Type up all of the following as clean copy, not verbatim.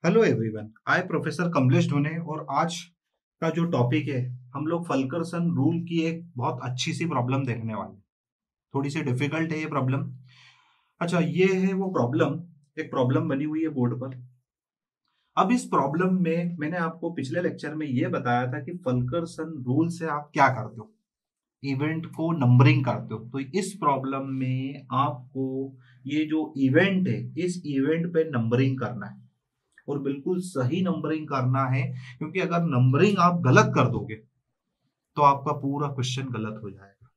Hello everyone, आई professor Kamlesh ढोने और आज का जो टॉपिक है हम लोग फल्करसन रूल की एक बहुत अच्छी सी प्रॉब्लम देखने वाले हैं। थोड़ी सी डिफिकल्ट है ये प्रॉब्लम। अच्छा, ये है वो प्रॉब्लम। एक प्रॉब्लम बनी हुई है बोर्ड पर। अब इस प्रॉब्लम में मैंने आपको पिछले लेक्चर में ये बताया था कि फल्करसन रूल से आप क्या करते हो, इवेंट को नंबरिंग करते हो। तो इस प्रॉब्लम में आपको ये जो इवेंट है इस इवेंट पे नंबरिंग करना है और बिल्कुल सही नंबरिंग करना है, क्योंकि अगर नंबरिंग आप गलत कर दोगे तो आपका पूरा क्वेश्चन गलत हो जाएगा।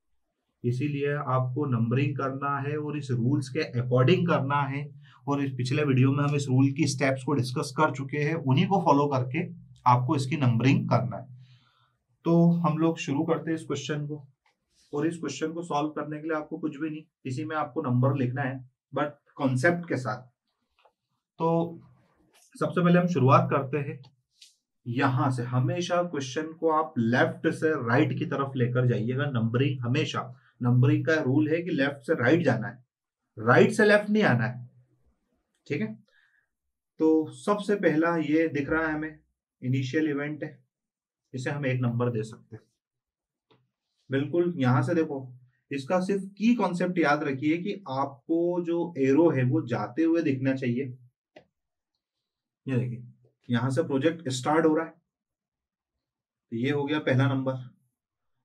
इसीलिए आपको नंबरिंग करना है और इस रूल्स के अकॉर्डिंग करना है। और इस पिछले वीडियो में हम इस रूल की स्टेप्स को डिस्कस कर चुके हैं, उन्हीं को फॉलो करके आपको इसकी नंबरिंग करना है। तो हम लोग शुरू करते हैं इस क्वेश्चन को। और इस क्वेश्चन को सॉल्व करने के लिए आपको कुछ भी नहीं, इसी में आपको नंबर लिखना है बट कॉन्सेप्ट के साथ। तो सबसे पहले हम शुरुआत करते हैं यहां से। हमेशा क्वेश्चन को आप लेफ्ट से राइट की तरफ लेकर जाइएगा। नंबरिंग हमेशा, नंबरिंग का रूल है कि लेफ्ट से राइट जाना है, राइट से लेफ्ट नहीं आना है। ठीक है। तो सबसे पहला ये दिख रहा है हमें, इनिशियल इवेंट है, इसे हम एक नंबर दे सकते हैं। बिल्कुल यहां से देखो, इसका सिर्फ की कॉन्सेप्ट याद रखिए कि आपको जो एरो है वो जाते हुए दिखना चाहिए। ये देखिए, यहां से प्रोजेक्ट स्टार्ट हो रहा है, तो ये हो गया पहला नंबर।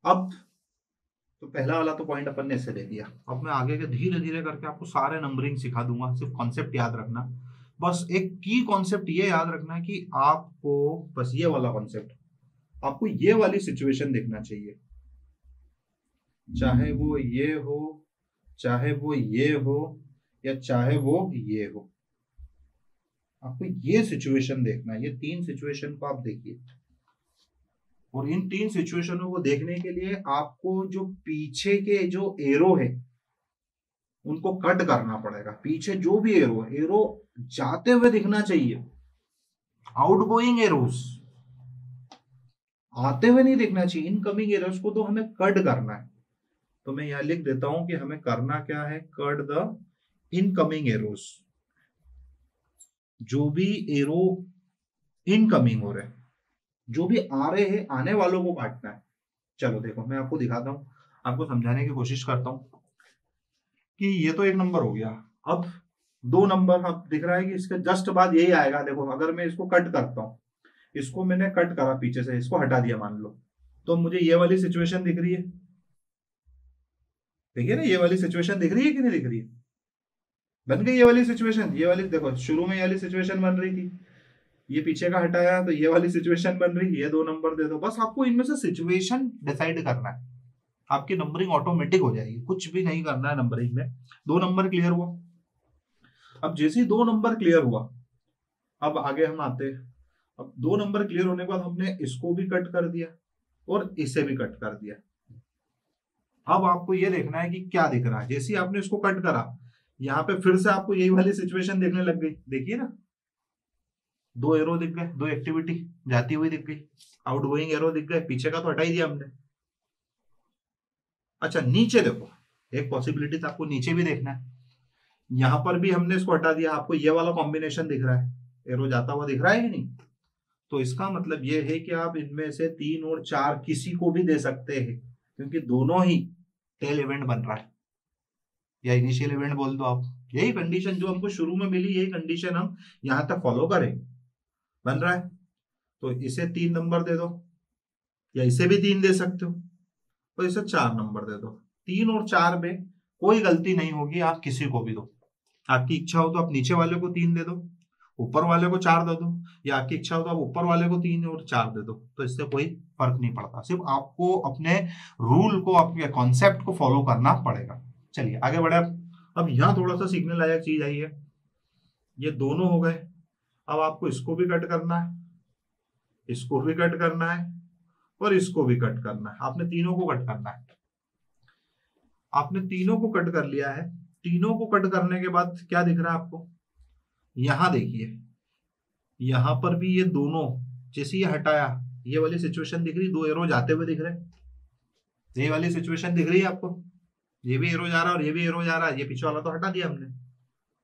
अब तो पहला वाला तो पॉइंट अपन ने इससे दे दिया। अब मैं आगे के धीरे धीरे करके आपको सारे नंबरिंग सिखा दूंगा, सिर्फ कॉन्सेप्ट याद रखना। बस एक की कॉन्सेप्ट ये याद रखना है कि आपको बस ये वाला कॉन्सेप्ट, आपको ये वाली सिचुएशन देखना चाहिए। चाहे वो ये हो, चाहे वो ये हो, या चाहे वो ये हो, आपको ये सिचुएशन देखना है। ये तीन सिचुएशन को आप देखिए। और इन तीन सिचुएशनों को देखने के लिए आपको जो पीछे के जो एरो है उनको कट करना पड़ेगा। पीछे जो भी एरो है, एरो जाते हुए दिखना चाहिए। आउटगोइंग एरोस आते हुए नहीं दिखना चाहिए। इनकमिंग एरोस को तो हमें कट करना है। तो मैं यहां लिख देता हूं कि हमें करना क्या है, कट द इनकमिंग एरोस। जो भी एरो इनकमिंग हो रहे हैं, जो भी आ रहे हैं, आने वालों को काटना है। चलो देखो, मैं आपको दिखाता हूं, आपको समझाने की कोशिश करता हूं कि ये तो एक नंबर हो गया। अब दो नंबर अब दिख रहा है कि इसके जस्ट बाद यही आएगा। देखो, अगर मैं इसको कट करता हूं, इसको मैंने कट करा पीछे से, इसको हटा दिया मान लो, तो मुझे ये वाली सिचुएशन दिख रही है। देखिए ना, ये वाली सिचुएशन दिख रही है कि नहीं दिख रही है? बन गई ये वाली सिचुएशन। ये वाली देखो, शुरू में ये वाली सिचुएशन बन रही थी, ये पीछे का हटाया तो ये वाली सिचुएशन बन रही। ये दो नंबर दे दो। बस आपको इनमें से सिचुएशन डिसाइड करना है, आपकी नंबरिंग ऑटोमेटिक हो जाएगी। कुछ भी नहीं करना है नंबरिंग में। दो नंबर क्लियर हुआ। अब जैसे ही दो नंबर क्लियर हुआ, अब आगे हम आते हैं। अब दो नंबर क्लियर होने के बाद हमने इसको भी कट कर दिया और इसे भी कट कर दिया। अब आपको ये देखना है कि क्या दिख रहा है। जैसे ही आपने इसको कट करा, यहाँ पे फिर से आपको यही वाली सिचुएशन देखने लग गई। देखिए ना, दो एरो दिख गए, दो एक्टिविटी जाती हुई दिख गई, आउटगोइंग एरो दिख गए, पीछे का तो हटा ही दिया हमने। अच्छा, नीचे देखो, एक पॉसिबिलिटी आपको नीचे भी देखना है। यहां पर भी हमने इसको हटा दिया, आपको ये वाला कॉम्बिनेशन दिख रहा है, एरो जाता हुआ दिख रहा है कि नहीं? तो इसका मतलब ये है कि आप इनमें से तीन और चार किसी को भी दे सकते हैं, क्योंकि दोनों ही टेल इवेंट बन रहा है या इनिशियल इवेंट बोल दो आप। यही कंडीशन जो हमको शुरू में मिली, यही कंडीशन हम यहां तक फॉलो करें, बन रहा है। तो इसे तीन नंबर दे दो, या इसे भी तीन दे सकते हो, तो इसे चार नंबर दे दो। तीन और चार में कोई गलती नहीं होगी, आप किसी को भी दो। आपकी इच्छा हो तो आप नीचे वाले को तीन दे दो, ऊपर वाले को चार दे दो, या आपकी इच्छा हो तो आप ऊपर वाले को तीन और चार दे दो। तो इससे कोई फर्क नहीं पड़ता, सिर्फ आपको अपने रूल को, अपने कॉन्सेप्ट को फॉलो करना पड़ेगा। चलिए आगे बढ़े। अब यहाँ थोड़ा सा सीखने लायक चीज आई है। ये दोनों हो गए। अब आपको इसको भी कट करना है, इसको भी कट करना है, और इसको भी कट करना है। आपने तीनों को कट करना है। आपने तीनों को कट कर लिया है। तीनों को कट करने के बाद क्या दिख रहा है आपको? यहां देखिए, यहां पर भी ये दोनों, जैसे ये हटाया, ये वाली सिचुएशन दिख रही, दो एरो जाते हुए दिख रहे। ये वाली सिचुएशन दिख रही है आपको, ये भी एरो जा रहा है और ये भी एरो जा रहा है। ये पीछे वाला तो हटा दिया हमने,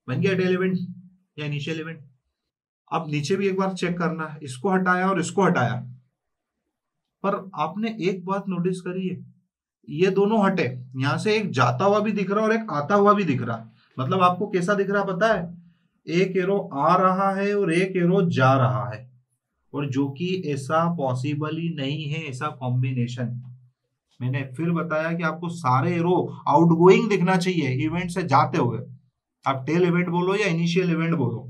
बन गया टेल इवेंट या इनिशियल इवेंट। अब नीचे भी एक बार चेक करना है, इसको हटाया और इसको हटाया, पर आपने एक बात नोटिस करी है, ये दोनों हटे, यहां से एक जाता हुआ भी दिख रहा और एक आता हुआ भी दिख रहा। मतलब आपको कैसा दिख रहा पता है, एक एरो आ रहा है और एक एरो जा रहा है, और जो कि ऐसा पॉसिबल ही नहीं है, ऐसा कॉम्बिनेशन। मैंने फिर बताया कि आपको सारे एरो आउटगोइंग दिखना चाहिए, इवेंट से जाते हुए। आप टेल इवेंट बोलो या इनिशियल इवेंट बोलो।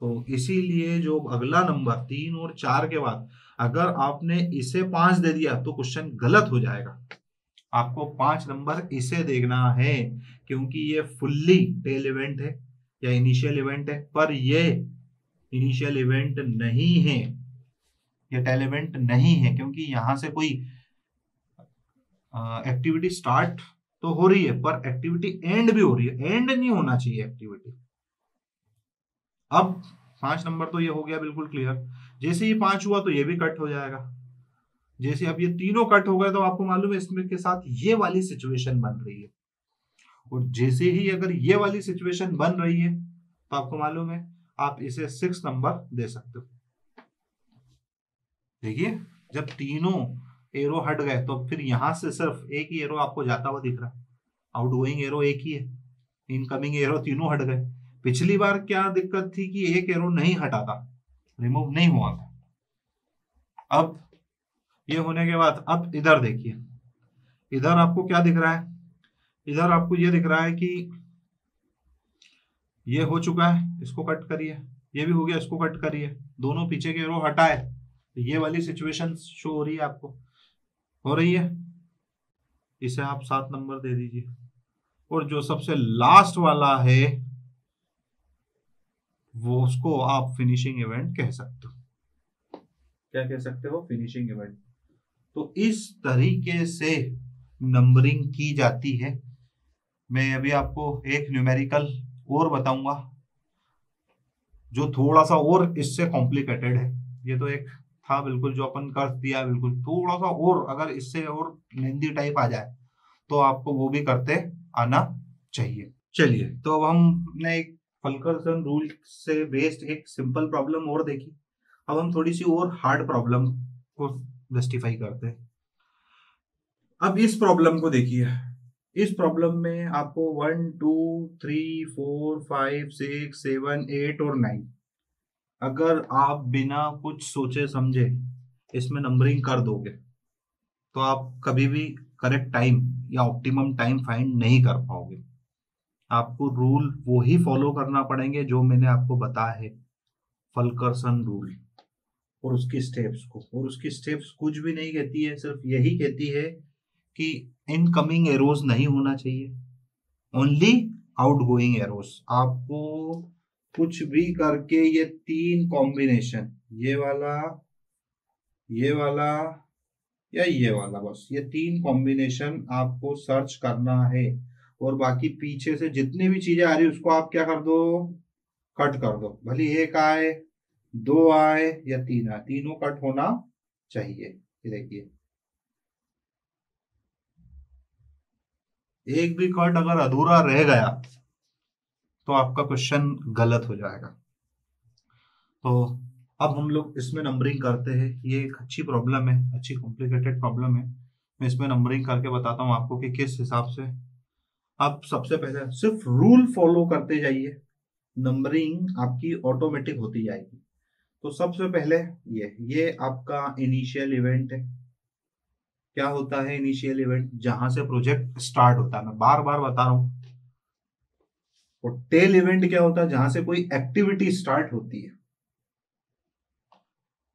तो इसीलिए जो अगला नंबर 3 और 4 के बाद अगर आपने इसे 5 दे दिया तो क्वेश्चन गलत हो जाएगा। आपको 5 नंबर इसे देखना है, क्योंकि ये फुल्ली टेल इवेंट है या इनिशियल इवेंट है, पर ये इनिशियल इवेंट नहीं है, ये टेल इवेंट नहीं है, क्योंकि यहां से कोई एक्टिविटी स्टार्ट तो हो रही है पर एक्टिविटी एंड भी हो रही है, एंड नहीं होना चाहिए एक्टिविटी। अब 5 नंबर तो ये हो गया बिल्कुल क्लियर। जैसे ही 5 हुआ तो ये भी कट हो जाएगा। जैसे अब ये तीनों कट हो गए तो आपको मालूम है इसमें के साथ ये वाली सिचुएशन बन रही है, और जैसे ही अगर ये वाली सिचुएशन बन रही है तो आपको मालूम है आप इसे 6 नंबर दे सकते हो। देखिए जब तीनों एरो हट गए तो फिर यहां से सिर्फ एक ही एरो आपको जाता हुआ दिख रहा है, आउटगोइंग एरो एक ही है, इनकमिंग एरो तीनों हट गए। पिछली बार क्या दिक्कत थी कि एक एरो नहीं हटा था, रिमूव नहीं हुआ था। अब ये होने के बाद अब इधर देखिए, इधर आपको क्या दिख रहा है, इधर आपको ये दिख रहा है कि ये हो चुका है, इसको कट करिए, ये भी हो गया, इसको कट करिए, दोनों पीछे के एरो हटाए, तो ये वाली सिचुएशन शो हो रही है, आपको हो रही है। इसे आप 7 नंबर दे दीजिए। और जो सबसे लास्ट वाला है वो उसको आप फिनिशिंग इवेंट कह सकते हो। क्या कह सकते हो, फिनिशिंग इवेंट। तो इस तरीके से नंबरिंग की जाती है। मैं अभी आपको एक न्यूमेरिकल और बताऊंगा जो थोड़ा सा और इससे कॉम्प्लिकेटेड है। ये तो एक था बिल्कुल जो अपन कर दिया, बिल्कुल थोड़ा सा और अगर इससे और लेंदी टाइप आ जाए तो आपको वो भी करते आना चाहिए। चलिए तो अब हमने एक फल्करसन रूल से बेस्ड एक सिंपल प्रॉब्लम और देखी। अब हम थोड़ी सी और हार्ड प्रॉब्लम को जस्टिफाई करते हैं। अब इस प्रॉब्लम को देखिए, इस प्रॉब्लम में आपको 1 2 3 4 5 6 7 8 और 9 अगर आप बिना कुछ सोचे समझे इसमें नंबरिंग कर दोगे तो आप कभी भी करेक्ट टाइम या ऑप्टिमम टाइम फाइंड नहीं कर पाओगे। आपको रूल वो ही फॉलो करना पड़ेंगे जो मैंने आपको बताया है, फल्करसन रूल, और उसकी स्टेप्स को। और उसकी स्टेप्स कुछ भी नहीं कहती है, सिर्फ यही कहती है कि इनकमिंग एरोज नहीं होना चाहिए, ओनली आउटगोइंग एरोज। आपको कुछ भी करके ये 3 कॉम्बिनेशन, ये वाला, ये वाला या ये वाला, बस ये 3 कॉम्बिनेशन आपको सर्च करना है। और बाकी पीछे से जितनी भी चीजें आ रही है उसको आप क्या कर दो, कट कर दो। भले एक आए, 2 आए या 3 आए, तीनों कट होना चाहिए। ये देखिए एक भी कट अगर अधूरा रह गया तो आपका क्वेश्चन गलत हो जाएगा। तो अब हम लोग इसमें नंबरिंग करते हैं। ये एक अच्छी प्रॉब्लम है, अच्छी कॉम्प्लिकेटेड प्रॉब्लम है। मैं इसमें नंबरिंग करके बताता हूँ आपको कि किस हिसाब से। आप सबसे पहले सिर्फ रूल फॉलो करते जाइए, नंबरिंग आपकी ऑटोमेटिक होती जाएगी। तो सबसे पहले ये आपका इनिशियल इवेंट है। क्या होता है इनिशियल इवेंट, जहां से प्रोजेक्ट स्टार्ट होता है, मैं बार बार बता रहा हूं। और टेल इवेंट क्या होता है, जहां से कोई एक्टिविटी स्टार्ट होती है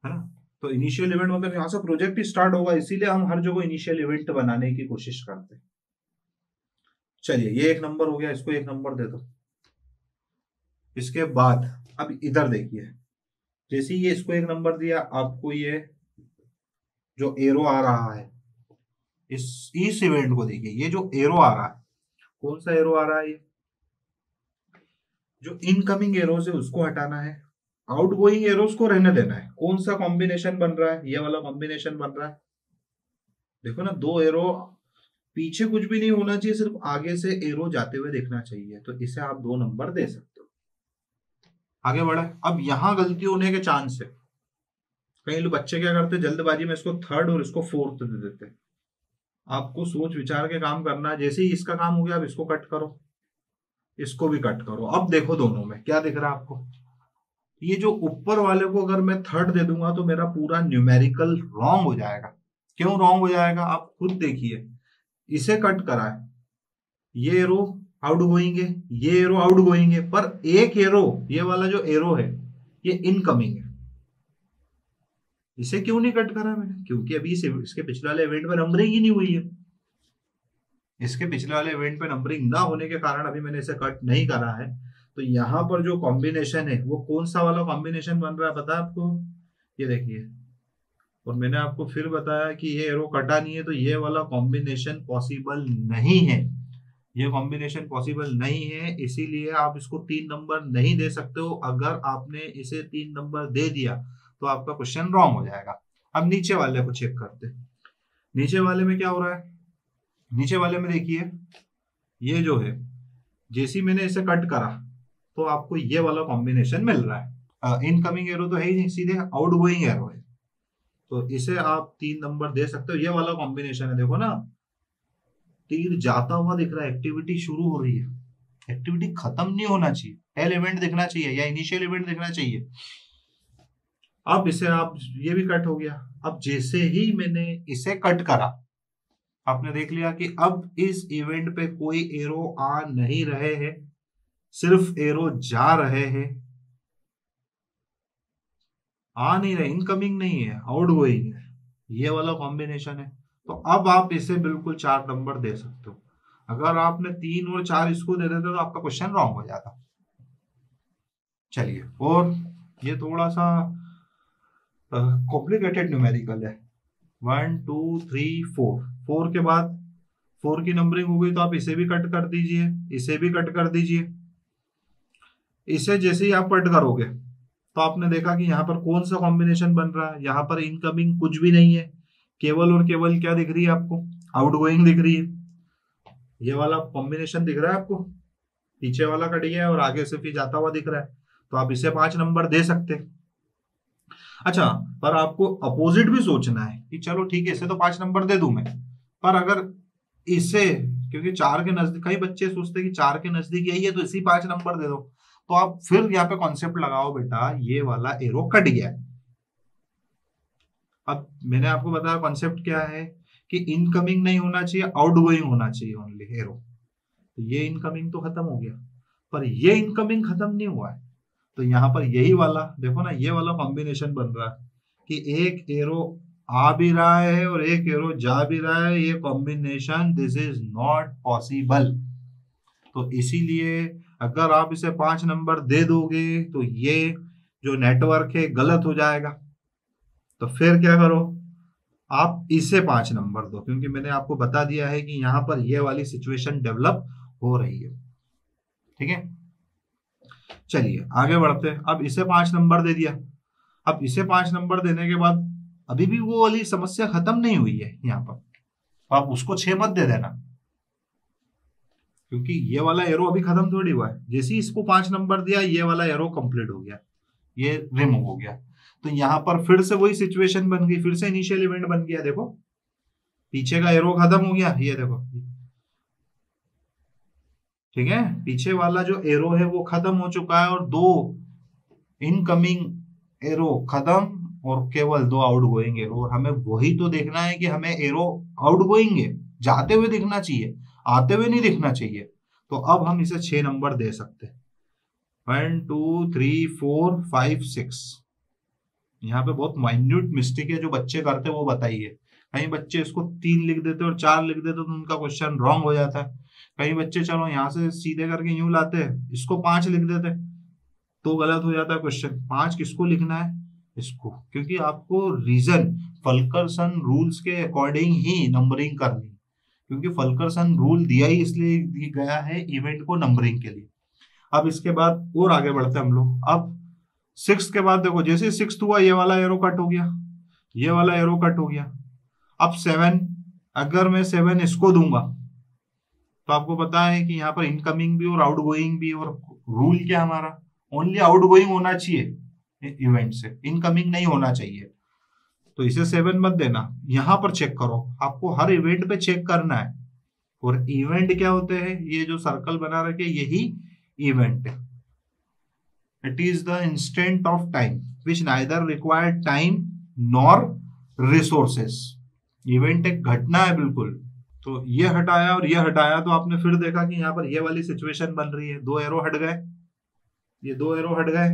ना। तो इनिशियल इवेंट मतलब यहां से प्रोजेक्ट ही स्टार्ट होगा, इसीलिए हम हर जगह इनिशियल इवेंट बनाने की कोशिश करते हैं। चलिए ये एक नंबर हो गया, इसको एक नंबर दे दो। इसके बाद अब इधर देखिए, जैसे ये इसको एक नंबर दिया, आपको ये जो एरो आ रहा है इस इवेंट को देखिए, ये जो एरो आ रहा है, कौन सा एरो आ रहा है, ये जो इनकमिंग एरोज है उसको हटाना है, आउटगोइंग एरोज को रहने देना है। कौन सा कॉम्बिनेशन बन रहा है, ये वाला कॉम्बिनेशन बन रहा है। देखो ना, 2 एरो, पीछे कुछ भी नहीं होना चाहिए, सिर्फ आगे से एरो जाते हुए देखना चाहिए, तो इसे आप 2 नंबर दे सकते हो। आगे बढ़े। अब यहाँ गलती होने के चांस है, कई लोग बच्चे क्या करते हैं जल्दबाजी में इसको थर्ड और इसको फोर्थ दे देते हैं। आपको सोच विचार के काम करना है। जैसे ही इसका काम हो गया, अब इसको कट करो, इसको भी कट करो। अब देखो दोनों में क्या दिख रहा है आपको। ये जो ऊपर वाले को अगर मैं थर्ड दे दूंगा तो मेरा पूरा न्यूमेरिकल रॉन्ग हो जाएगा। क्यों रॉन्ग हो जाएगा, आप खुद देखिए। इसे कट करा है, ये एरो आउट गोइंग है, ये एरो आउट गोइंग है, पर एक एरो, ये वाला जो एरो है ये इनकमिंग है। इसे क्यों नहीं कट करा मैंने, क्योंकि अभी इसके पिछले वाले इवेंट में नंबरिंग ही नहीं हुई है। इसके पिछले वाले इवेंट पे नंबरिंग ना होने के कारण अभी मैंने इसे कट नहीं करा है। तो यहाँ पर जो कॉम्बिनेशन है वो कौन सा वाला कॉम्बिनेशन बन रहा है पता है आपको, ये देखिए। और मैंने आपको फिर बताया कि ये एरो कटा नहीं है, तो ये वाला कॉम्बिनेशन पॉसिबल नहीं है। ये कॉम्बिनेशन पॉसिबल नहीं है, इसीलिए आप इसको 3 नंबर नहीं दे सकते हो। अगर आपने इसे 3 नंबर दे दिया तो आपका क्वेश्चन रॉन्ग हो जाएगा। अब नीचे वाले को चेक करते हैं। नीचे वाले में क्या हो रहा है, नीचे वाले में देखिए, ये जो है जैसे ही मैंने इसे कट करा तो आपको ये वाला कॉम्बिनेशन मिल रहा है। इनकमिंग एरो तो है ही नहीं, सीधे आउट गोइंग एरो है, तो इसे आप 3 नंबर दे सकते हो। ये वाला कॉम्बिनेशन है, देखो ना, तीर जाता हुआ दिख रहा है, एक्टिविटी शुरू हो रही है। एक्टिविटी खत्म नहीं होना चाहिए, टेल इवेंट दिखना चाहिए या इनिशियल इवेंट दिखना चाहिए। अब इसे आप, ये भी कट हो गया। अब जैसे ही मैंने इसे कट करा, आपने देख लिया कि अब इस इवेंट पे कोई एरो आ नहीं रहे हैं, सिर्फ एरो जा रहे हैं। आ नहीं रहे, इनकमिंग नहीं है, आउट गोइंग है, ये वाला कॉम्बिनेशन है। तो अब आप इसे बिल्कुल 4 नंबर दे सकते हो। अगर आपने 3 और 4 इसको दे देते तो आपका क्वेश्चन रॉन्ग हो जाता। चलिए, और ये थोड़ा सा कॉम्प्लिकेटेड न्यूमेरिकल है। 1 2 3 4, 4 के बाद 4 की नंबरिंग हो गई, तो आप इसे भी कट कर दीजिए, इसे भी कट कर दीजिए। इसे जैसे ही आप कट करोगे तो आपने देखा कि यहाँ पर कौन सा कॉम्बिनेशन बन रहा है। यहाँ पर इनकमिंग कुछ भी नहीं है, केवल और केवल क्या दिख रही है आपको, आउटगोइंग दिख रही है। ये वाला कॉम्बिनेशन दिख रहा है आपको, पीछे वाला कट गया और आगे से फिर जाता हुआ दिख रहा है, तो आप इसे 5 नंबर दे सकते हैं। अच्छा, पर आपको अपोजिट भी सोचना है कि चलो ठीक है, इसे तो 5 नंबर दे दूं मैं, पर अगर इसे, क्योंकि 4 के नजदीक, कई बच्चे सोचते हैं कि 4 के नजदीक यही है तो इसी 5 नंबर दे दो, तो आप फिर यहाँ पे कॉन्सेप्ट लगाओ, बेटा ये वाला एरो कट गया है। अब मैंने आपको बताया कॉन्सेप्ट क्या है कि इनकमिंग नहीं होना चाहिए, आउटगोइंग होना चाहिए ओनली एरो। तो ये इनकमिंग तो खत्म हो गया, पर ये इनकमिंग खत्म नहीं हुआ है। तो यहाँ पर यही वाला देखो ना, ये वाला कॉम्बिनेशन बन रहा है कि एक एरो आ भी रहा है और एक एरो जा भी रहा है। ये combination this is not possible. तो इसीलिए अगर आप इसे 5 नंबर दे दोगे तो ये जो नेटवर्क है गलत हो जाएगा। तो फिर क्या करो, आप इसे 5 नंबर दो, क्योंकि मैंने आपको बता दिया है कि यहाँ पर ये वाली सिचुएशन डेवलप हो रही है। ठीक है, चलिए आगे बढ़ते हैं। अब इसे 5 नंबर दे दिया। अब इसे 5 नंबर देने के बाद अभी भी वो वाली समस्या खत्म नहीं हुई है यहाँ पर, आप उसको 6 मत दे देना, क्योंकि ये वाला एरो अभी खत्म थोड़ी हुआ है। जैसे ही इसको 5 नंबर दिया, ये वाला एरो कंप्लीट हो गया, ये रिमूव हो गया। तो यहाँ पर फिर से वही सिचुएशन बन गई, फिर से इनिशियल इवेंट बन गया। देखो पीछे का एरो खत्म हो गया, ये देखो, ठीक है, पीछे वाला जो एरो है वो खत्म हो चुका है और 2 इनकमिंग एरो खत्म और केवल 2 आउटगोइंग एरो। और हमें वही तो देखना है कि हमें एरो आउटगोइंग है, जाते हुए दिखना चाहिए, आते हुए नहीं दिखना चाहिए। तो अब हम इसे 6 नंबर दे सकते हैं। 1 2 3 4 5 6। यहाँ पे बहुत माइन्यूट मिस्टेक है जो बच्चे करते हैं, वो बताइए। कई बच्चे इसको 3 लिख देते और 4 लिख देते तो उनका क्वेश्चन रॉन्ग हो जाता है। कई बच्चे चलो यहाँ से सीधे करके यूं लाते हैं, इसको 5 लिख देते तो गलत हो जाता है क्वेश्चन। 5 किसको लिखना है, इसको, क्योंकि आपको रीजन फल्करसन रूल्स के अकॉर्डिंग ही नंबरिंग करनी, क्योंकि फल्करसन रूल दिया ही इसलिए गया है इवेंट को नंबरिंग के लिए। अब इसके बाद और आगे बढ़ते हैं हम लोग। अब 6 के बाद देखो, जैसे 6 हुआ ये वाला एरो कट हो गया, ये वाला एरो कट हो गया। अब 7, अगर मैं 7 इसको दूंगा तो आपको पता है कि यहाँ पर इनकमिंग भी और आउटगोइंग भी, और रूल क्या हमारा ओनली आउटगोइंग होना चाहिए इवेंट से, इनकमिंग नहीं होना चाहिए। तो इसे 7 मत देना, यहां पर चेक करो, आपको हर इवेंट पे चेक करना है। और इवेंट क्या होते हैं, ये जो सर्कल बना रखे यही इवेंट है। It is the instant of time which neither require time nor resources. Event एक घटना है बिल्कुल। तो ये हटाया और ये हटाया तो आपने फिर देखा कि यहाँ पर ये वाली सिचुएशन बन रही है, 2 एरो हट गए, ये 2 एरो हट गए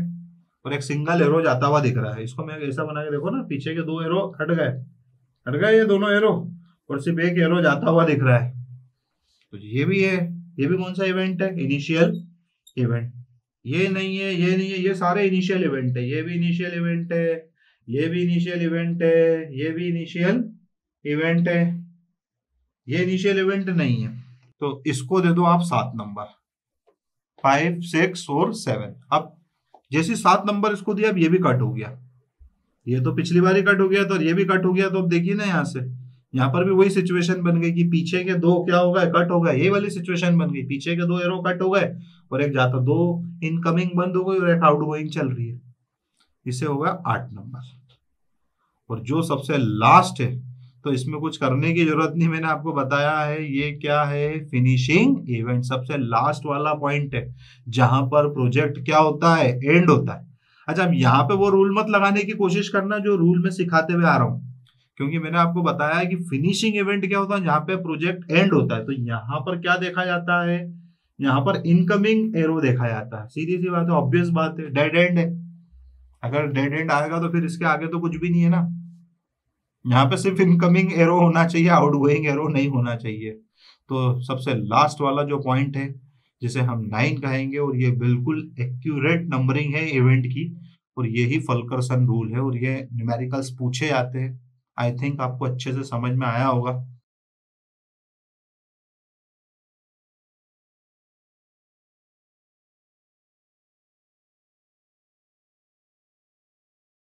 और एक सिंगल एरो जाता हुआ दिख रहा है। इसको मैं ऐसा बना के देखो ना, पीछे के 2 एरो हट गए ये दोनों एरो, और सिर्फ एक एरो जाता हुआ दिख रहा है। तो ये भी है, ये भी कौन सा इवेंट है, इनिशियल इवेंट। ये नहीं है, ये नहीं है, ये सारे इनिशियल इवेंट है। ये भी इनिशियल इवेंट है, ये भी इनिशियल इवेंट है, ये भी इनिशियल इवेंट है, ये इनिशियल इवेंट नहीं है। तो इसको दे दो आप 7 नंबर, 5, 6 और 7। अब जैसे 7 नंबर इसको दिया, अब ये भी कट हो गया, ये तो पिछली बार ही कट हो गया तो ये भी कट हो गया। तो अब देखिए ना, यहाँ से यहाँ पर भी वही सिचुएशन बन गई कि पीछे के 2 क्या हो गए, कट हो गए। ये वाली सिचुएशन बन गई, पीछे के 2 एरो कट हो गए और एक जाता, 2 इनकमिंग बंद हो गई और एक आउटगोइंग चल रही है। इसे होगा 8 नंबर। और जो सबसे लास्ट है, तो इसमें कुछ करने की जरूरत नहीं, मैंने आपको बताया है। ये क्या है, फिनिशिंग इवेंट, सबसे लास्ट वाला पॉइंट है जहां पर प्रोजेक्ट क्या होता है, एंड होता है। अच्छा, अब यहाँ पे वो रूल मत लगाने की कोशिश करना जो रूल में सिखाते हुए आ रहा हूँ, क्योंकि मैंने आपको बताया है कि फिनिशिंग इवेंट क्या होता है, जहां पे प्रोजेक्ट एंड होता है। तो यहाँ पर क्या देखा जाता है, यहाँ पर इनकमिंग एरो देखा जाता है। सीधी सी बात है, ऑब्वियस बात है, डेड एंड है। अगर डेड एंड आएगा तो फिर इसके आगे तो कुछ भी नहीं है ना। यहाँ पे सिर्फ इनकमिंग एरो होना चाहिए, आउटगोइंग एरो नहीं होना चाहिए। तो सबसे लास्ट वाला जो पॉइंट है, जिसे हम 9 कहेंगे, और ये बिल्कुल एक्यूरेट नंबरिंग है इवेंट की, और यही फल्करसन रूल है, और ये न्यूमेरिकल्स पूछे जाते हैं। आई थिंक आपको अच्छे से समझ में आया होगा।